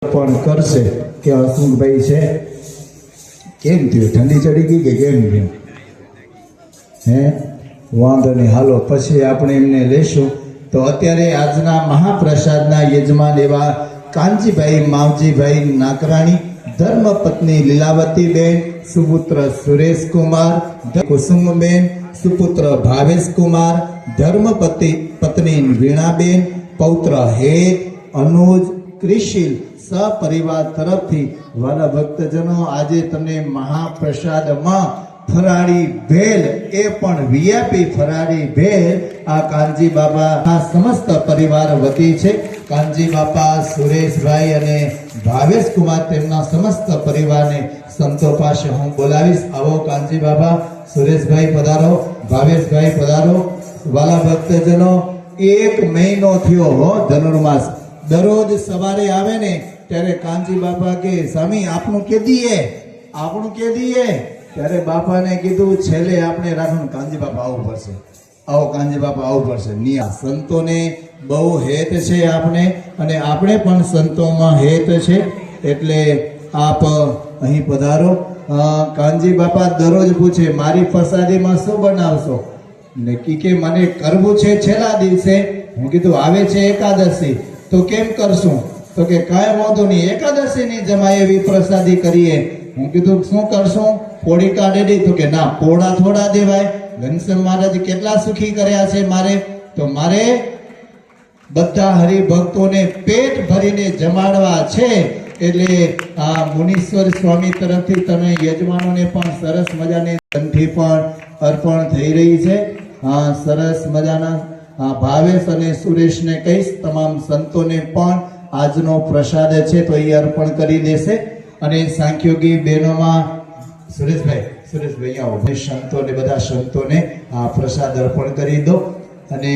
પણ કરશે કે હસમુખભાઈ છે કેમ થયું, ઠંડી ચડી ગઈ કે કેમ થયું? હે વાંધો નહીં, હાલો પછી આપણે એમને લેશું. તો અત્યારે આજના મહાપ્રસાદના યજમાન એવા કાનજીભાઈ માવજીભાઈ નાકરાણી, ધર્મપત્ની લીલાવતીબેન, સુપુત્ર સુરેશકુમાર, કુસુમબેન, સુપુત્ર ભાવેશકુમાર, પત્ની વીણાબેન, પૌત્ર હેત, અનુજ, ક્રિશિલ સપરિવાર તરફથી વાલા ભક્તજનો આજે તમને મહાપ્રસાદમાં ફરાળી ભેલ, એ પણ વીઆઈપી ફરાળી ભેલ આ કાનજી બાપા સમસ્ત પરિવાર વતી છે. કાનજી બાપા, સુરેશભાઈ અને ભાવેશ કુમાર તેમના સમસ્ત પરિવારને સંતો પાસે હું બોલાવીશ. આવો કાનજી બાપા, સુરેશભાઈ પધારો, ભાવેશભાઈ પધારો. વાલા ભક્તજનો, 1 મહિનો થયો હો ધનુર્માસ. દરરોજ સવારે આવે ને ત્યારે કાનજી બાપા કે સ્વામી આપણું કે દીએ ત્યારે બાપાને કીધું છેલ્લે આપણે રાખવું, કાનજી બાપા આવવું પડશે, આવો કાનજી બાપા આવવું પડશે. નિયા સંતોને બહુ હેત છે આપણે, અને આપણે પણ સંતોમાં હેત છે, એટલે આપ અહીં પધારો. કાનજી બાપા દરરોજ પૂછે મારી પ્રસાદીમાં શું બનાવશો, ને કે મને કરવું છે છેલ્લા દિવસે. હું કીધું આવે છે એકાદશી, તો કેમ કરશું? તો કે કાંઈ વાંધો નહીં, એકાદશીની જમાય એવી પ્રસાદી કરીએ. હું કીધું શું કરશું? પોળી કાઢી દઈ. તો કે ના, પોળા થોડા દેવાય, ઘનશ્યામ મહારાજ કેટલા સુખી કર્યા છે તો મારે બધા હરિભક્તોને પેટ ભરીને જમાડવા છે. એટલે આ મુનીશ્વર સ્વામી તરફથી તમે યજમાનોને પણ સરસ મજાની કંઠી પણ અર્પણ થઈ રહી છે. સરસ મજાના ભાવેશ અને સુરેશને કહીશ, તમામ સંતોને પણ આજનો પ્રસાદ છે તો એ અર્પણ કરી દેશે. અને સાંખ્યોગી બહેનોમાં સુરેશભાઈ આવો, સંતોને બધા સંતોને આ પ્રસાદ અર્પણ કરી દો. અને